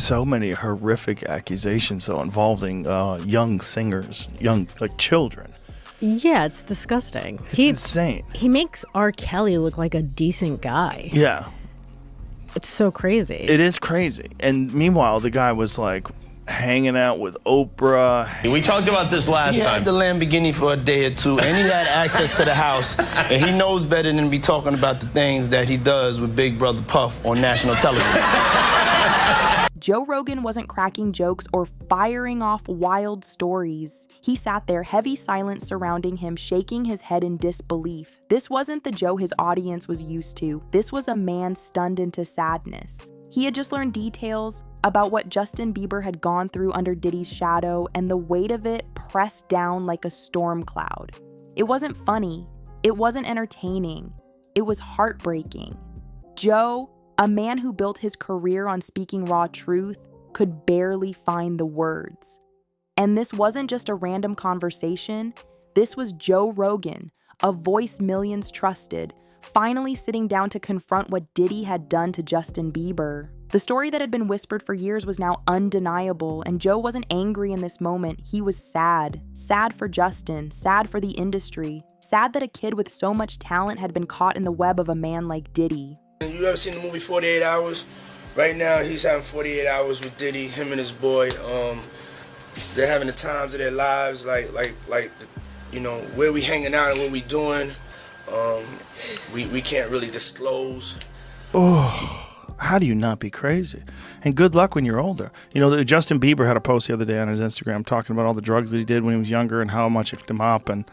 so many horrific accusations, though, involving young singers, like children. Yeah, it's disgusting. It's insane. He makes R. Kelly look like a decent guy. Yeah. It's so crazy. It is crazy. And meanwhile, the guy was like hanging out with Oprah. We talked about this last time. He had the Lamborghini for a day or two, and he had access to the house, and he knows better than to be talking about the things that he does with Big Brother Puff on national television. Joe Rogan wasn't cracking jokes or firing off wild stories. He sat there, heavy silence surrounding him, shaking his head in disbelief. This wasn't the Joe his audience was used to. This was a man stunned into sadness. He had just learned details about what Justin Bieber had gone through under Diddy's shadow, and the weight of it pressed down like a storm cloud. It wasn't funny. It wasn't entertaining. It was heartbreaking. Joe, a man who built his career on speaking raw truth, could barely find the words. And this wasn't just a random conversation. This was Joe Rogan, a voice millions trusted, finally sitting down to confront what Diddy had done to Justin Bieber. The story that had been whispered for years was now undeniable, and Joe wasn't angry in this moment. He was sad. Sad for Justin, sad for the industry, sad that a kid with so much talent had been caught in the web of a man like Diddy. You ever seen the movie 48 Hours? Right now, he's having 48 hours with Diddy, him and his boy. They're having the times of their lives, like you know, where we hanging out and what we doing. We can't really disclose. Oh, how do you not be crazy? And good luck when you're older. You know, Justin Bieber had a post the other day on his Instagram talking about all the drugs that he did when he was younger and how much it fucked him up. And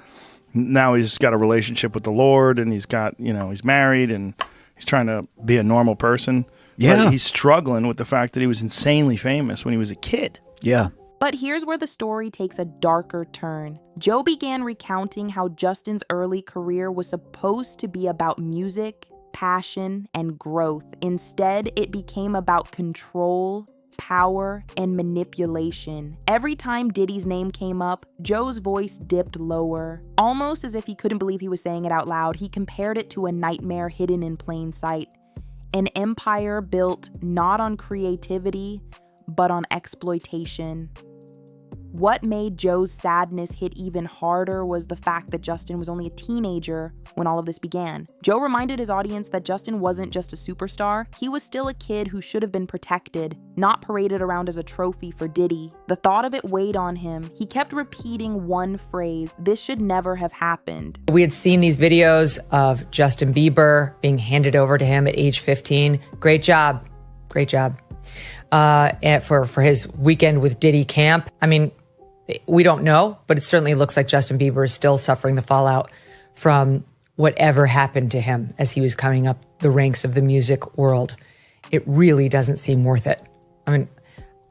now he's got a relationship with the Lord, and he's got, you know, he's married, and he's trying to be a normal person. Yeah. But he's struggling with the fact that he was insanely famous when he was a kid. Yeah. But here's where the story takes a darker turn. Joe began recounting how Justin's early career was supposed to be about music, passion, and growth. Instead, it became about control, power, and manipulation. Every time Diddy's name came up, Joe's voice dipped lower. Almost as if he couldn't believe he was saying it out loud, he compared it to a nightmare hidden in plain sight. An empire built not on creativity, but on exploitation. What made Joe's sadness hit even harder was the fact that Justin was only a teenager when all of this began. Joe reminded his audience that Justin wasn't just a superstar, he was still a kid who should have been protected, not paraded around as a trophy for Diddy. The thought of it weighed on him. He kept repeating one phrase, "This should never have happened." We had seen these videos of Justin Bieber being handed over to him at age 15. Great job. Great job. And for his weekend with Diddy camp. I mean, we don't know, but it certainly looks like Justin Bieber is still suffering the fallout from whatever happened to him as he was coming up the ranks of the music world. It really doesn't seem worth it. I mean,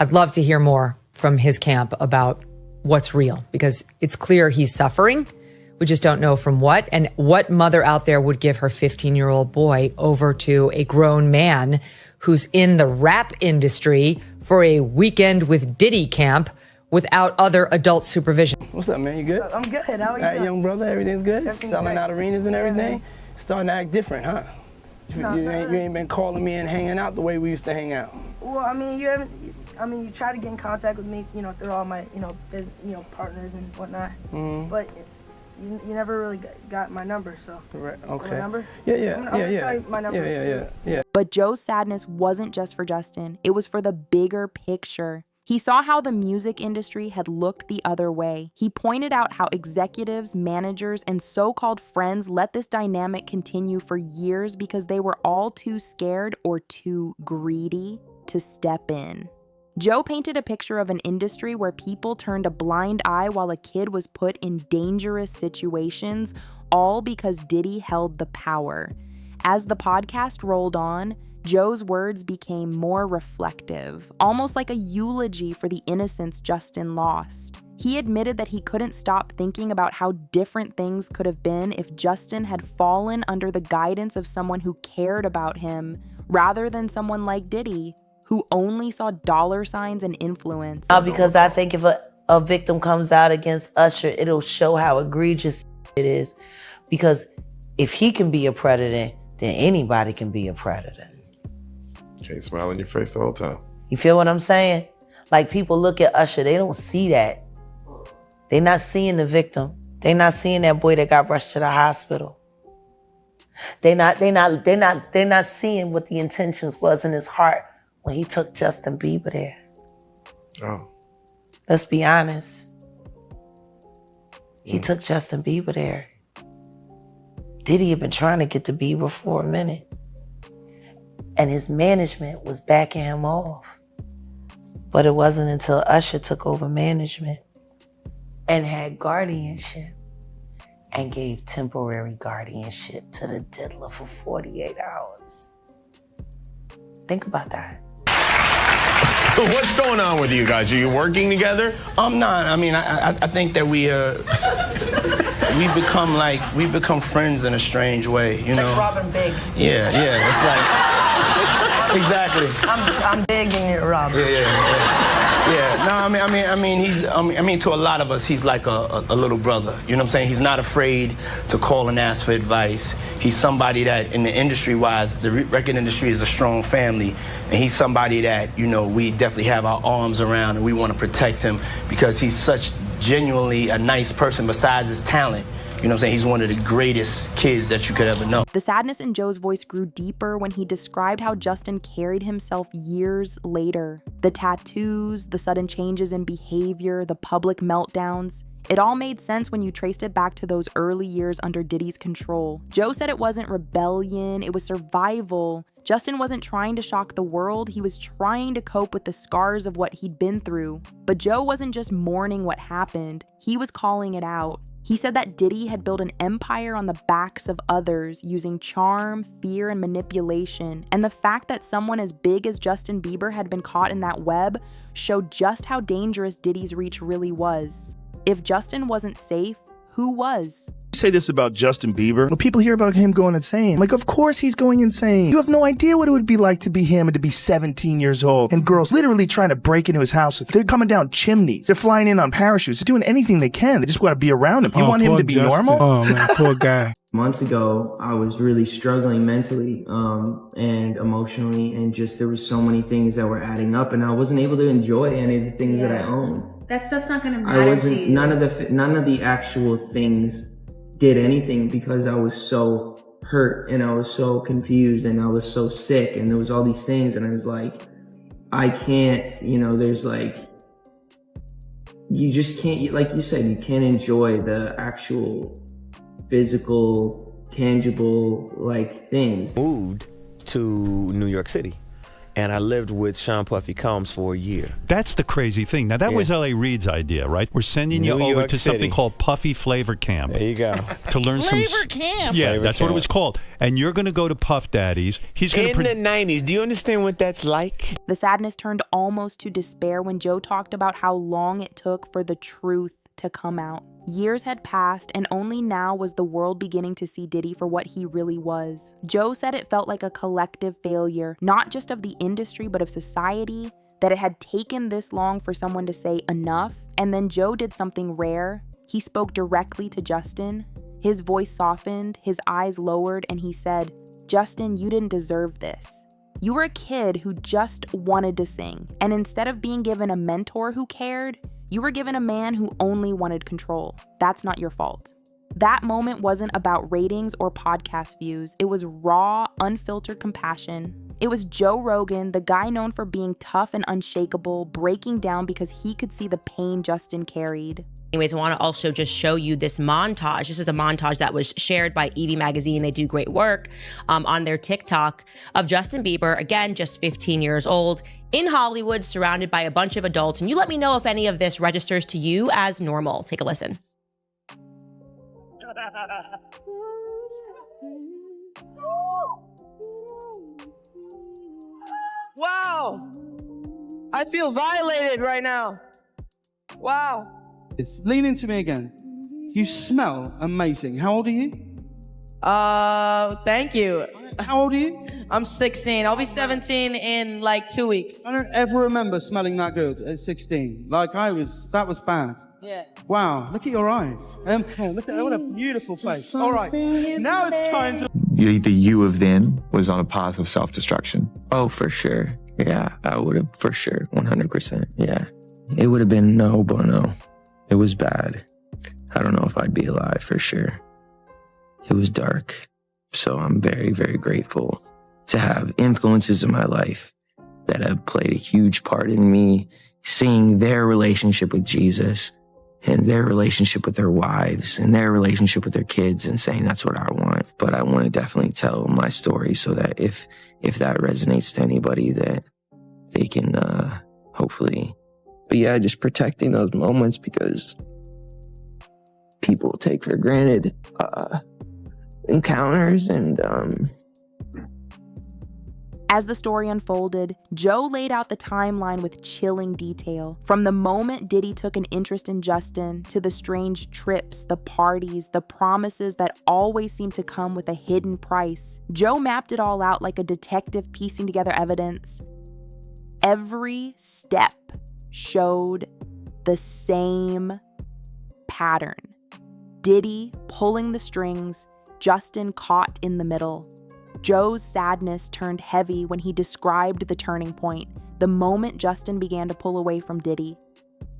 I'd love to hear more from his camp about what's real, because it's clear he's suffering. We just don't know from what. And what mother out there would give her 15-year-old boy over to a grown man who's in the rap industry for a weekend with Diddy camp without other adult supervision? What's up, man? You good? I'm good. How are you? All right, young brother, everything's good? Everything's Selling great. out arenas and everything? Yeah. Starting to act different, huh? You ain't been calling me and hanging out the way we used to hang out. Well, I mean, you try to get in contact with me, you know, through all my, partners and whatnot. Mm-hmm. But you never really got my number, so. Correct. Okay. My number? Yeah. I'm gonna tell you my number. Yeah. But Joe's sadness wasn't just for Justin. It was for the bigger picture. He saw how the music industry had looked the other way. He pointed out how executives, managers, and so-called friends let this dynamic continue for years because they were all too scared or too greedy to step in. Joe painted a picture of an industry where people turned a blind eye while a kid was put in dangerous situations, all because Diddy held the power. As the podcast rolled on, Joe's words became more reflective, almost like a eulogy for the innocence Justin lost. He admitted that he couldn't stop thinking about how different things could have been if Justin had fallen under the guidance of someone who cared about him, rather than someone like Diddy, who only saw dollar signs and influence. Because I think if a victim comes out against Usher, it'll show how egregious it is. Because if he can be a predator, then anybody can be a predator. Can't smile in your face the whole time. You feel what I'm saying? Like, people look at Usher, they don't see that. They not seeing the victim. They not seeing that boy that got rushed to the hospital. They not seeing what the intentions was in his heart when he took Justin Bieber there. Oh. Let's be honest. He took Justin Bieber there. Diddy had been trying to get to Bieber for a minute. And his management was backing him off. But it wasn't until Usher took over management and had guardianship and gave temporary guardianship to the diddler for 48 hours. Think about that. What's going on with you guys? Are you working together? I'm not. I mean, I think that we become friends in a strange way, you know. Like Robin Big. Yeah, it's like exactly. I'm big and you're Robin. Yeah. No, I mean, to a lot of us, he's like a little brother. You know what I'm saying? He's not afraid to call and ask for advice. He's somebody that, in the industry-wise, the record industry is a strong family, and he's somebody that, you know, we definitely have our arms around, and we want to protect him because he's such genuinely a nice person besides his talent. You know what I'm saying? He's one of the greatest kids that you could ever know. The sadness in Joe's voice grew deeper when he described how Justin carried himself years later. The tattoos, the sudden changes in behavior, the public meltdowns. It all made sense when you traced it back to those early years under Diddy's control. Joe said it wasn't rebellion, it was survival. Justin wasn't trying to shock the world, he was trying to cope with the scars of what he'd been through. But Joe wasn't just mourning what happened, he was calling it out. He said that Diddy had built an empire on the backs of others using charm, fear, and manipulation. And the fact that someone as big as Justin Bieber had been caught in that web showed just how dangerous Diddy's reach really was. If Justin wasn't safe, who was? Say this about Justin Bieber. When people hear about him going insane, like, of course he's going insane. You have no idea what it would be like to be him and to be 17 years old. And girls literally trying to break into his house. They're coming down chimneys. They're flying in on parachutes. They're doing anything they can. They just want to be around him. You want him to be Justin. normal? Oh, man, poor guy. Months ago, I was really struggling mentally and emotionally, and just there was so many things that were adding up, and I wasn't able to enjoy any of the things that I owned. That stuff's not gonna matter to you. None of the actual things did anything because I was so hurt and I was so confused and I was so sick and there was all these things, and I was like, I can't, you know, there's like, you just can't, like you said, you can't enjoy the actual physical, tangible, like, things. Moved to New York City, and I lived with Sean Puffy Combs for a year. That's the crazy thing. Now, that was L.A. Reid's idea, right? We're sending you over to something called Puffy Flavor Camp. There you go. To learn Flavor Camp. Yeah, Flavor that's Camp. what it was called. And you're going to go to Puff Daddy's. He's going In the 90s. Do you understand what that's like? The sadness turned almost to despair when Joe talked about how long it took for the truth to come out. Years had passed, and only now was the world beginning to see Diddy for what he really was. Joe said it felt like a collective failure, not just of the industry, but of society, that it had taken this long for someone to say enough. And then Joe did something rare. He spoke directly to Justin. His voice softened, his eyes lowered, and he said, "Justin, you didn't deserve this. You were a kid who just wanted to sing, and instead of being given a mentor who cared, you were given a man who only wanted control. That's not your fault." That moment wasn't about ratings or podcast views. It was raw, unfiltered compassion. It was Joe Rogan, the guy known for being tough and unshakable, breaking down because he could see the pain Justin carried. Anyways, I want to also just show you this montage. This is a montage that was shared by Evie Magazine. They do great work on their TikTok of Justin Bieber, again, just 15 years old, in Hollywood, surrounded by a bunch of adults. And you let me know if any of this registers to you as normal. Take a listen. Wow. I feel violated right now. Wow. Lean into me again. You smell amazing. How old are you? Thank you. How old are you? I'm 16. I'll be 17 in like 2 weeks. I don't ever remember smelling that good at 16. Like that was bad. Yeah. Wow, look at your eyes. Look at what a beautiful face. All right, now it's time to... the you of then was on a path of self-destruction? Oh, for sure. Yeah, I would have, for sure, 100%. Yeah. It would have been no bueno. It was bad. I don't know if I'd be alive, for sure. It was dark. So I'm very, very grateful to have influences in my life that have played a huge part in me seeing their relationship with Jesus and their relationship with their wives and their relationship with their kids and saying that's what I want. But I want to definitely tell my story so that if that resonates to anybody, that they can hopefully. But yeah, just protecting those moments because people take for granted encounters and As the story unfolded, Joe laid out the timeline with chilling detail. From the moment Diddy took an interest in Justin, to the strange trips, the parties, the promises that always seemed to come with a hidden price. Joe mapped it all out like a detective piecing together evidence. Every step showed the same pattern. Diddy pulling the strings, Justin caught in the middle. Joe's sadness turned heavy when he described the turning point, the moment Justin began to pull away from Diddy.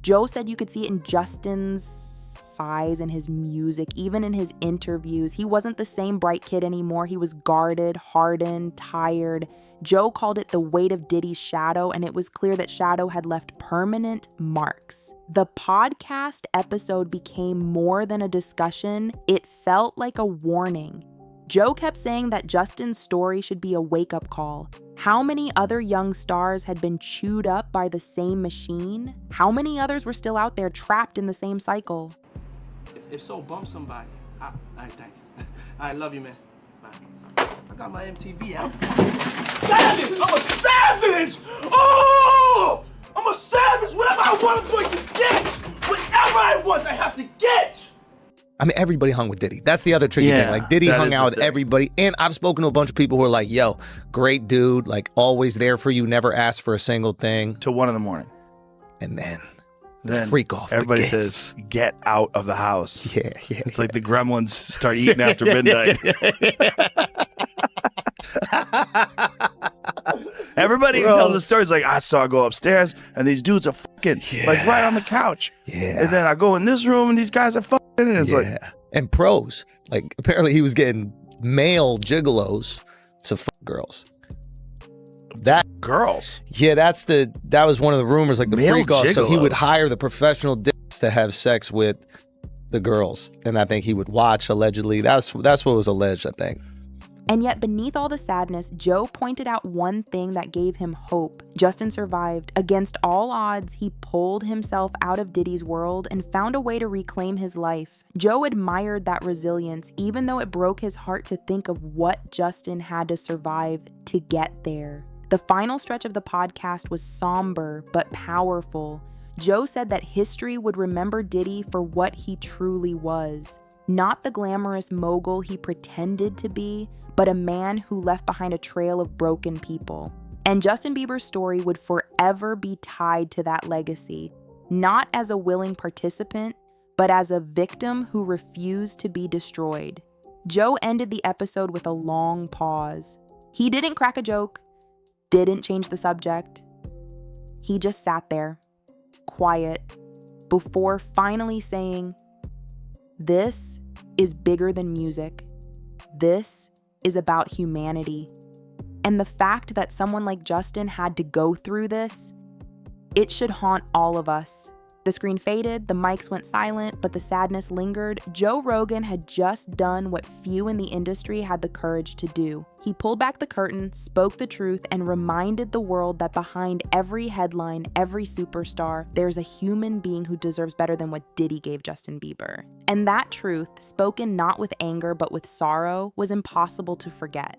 Joe said you could see it in Justin's size and his music, even in his interviews. He wasn't the same bright kid anymore. He was guarded, hardened, tired. Joe called it the weight of Diddy's shadow, and it was clear that shadow had left permanent marks. The podcast episode became more than a discussion. It felt like a warning. Joe kept saying that Justin's story should be a wake-up call. How many other young stars had been chewed up by the same machine? How many others were still out there trapped in the same cycle? If so, bump somebody. All right, thanks. I love you, man. Bye. I got my MTV out. Savage! I'm a savage! Oh! I'm a savage! Whatever I want, I'm going to get! Whatever I want, I have to get! I mean, everybody hung with Diddy. That's the other tricky thing. Like, Diddy hung out with everybody. And I've spoken to a bunch of people who are like, yo, great dude, like, always there for you, never asked for a single thing. Till 1 a.m. And then freak off. Everybody says, get out of the house. Yeah. It's like the gremlins start eating after midnight. Everybody who tells the stories like, I saw I go upstairs and these dudes are fucking like right on the couch. Yeah. And then I go in this room and these guys are fucking. And it's like, and pros. Like, apparently he was getting male gigolos to fuck girls. Girls? Yeah, that was one of the rumors, like the Male freak off. So he would gigolos. hire the professional dicks to have sex with the girls. And I think he would watch, allegedly. That's what was alleged, I think. And yet beneath all the sadness, Joe pointed out one thing that gave him hope. Justin survived. Against all odds, he pulled himself out of Diddy's world and found a way to reclaim his life. Joe admired that resilience, even though it broke his heart to think of what Justin had to survive to get there. The final stretch of the podcast was somber but powerful. Joe said that history would remember Diddy for what he truly was. Not the glamorous mogul he pretended to be, but a man who left behind a trail of broken people. And Justin Bieber's story would forever be tied to that legacy, not as a willing participant, but as a victim who refused to be destroyed. Joe ended the episode with a long pause. He didn't crack a joke, didn't change the subject. He just sat there, quiet, before finally saying, "This is bigger than music. This is about humanity." And the fact that someone like Justin had to go through this, it should haunt all of us. The screen faded, the mics went silent, but the sadness lingered. Joe Rogan had just done what few in the industry had the courage to do. He pulled back the curtain, spoke the truth, and reminded the world that behind every headline, every superstar, there's a human being who deserves better than what Diddy gave Justin Bieber. And that truth, spoken not with anger but with sorrow, was impossible to forget.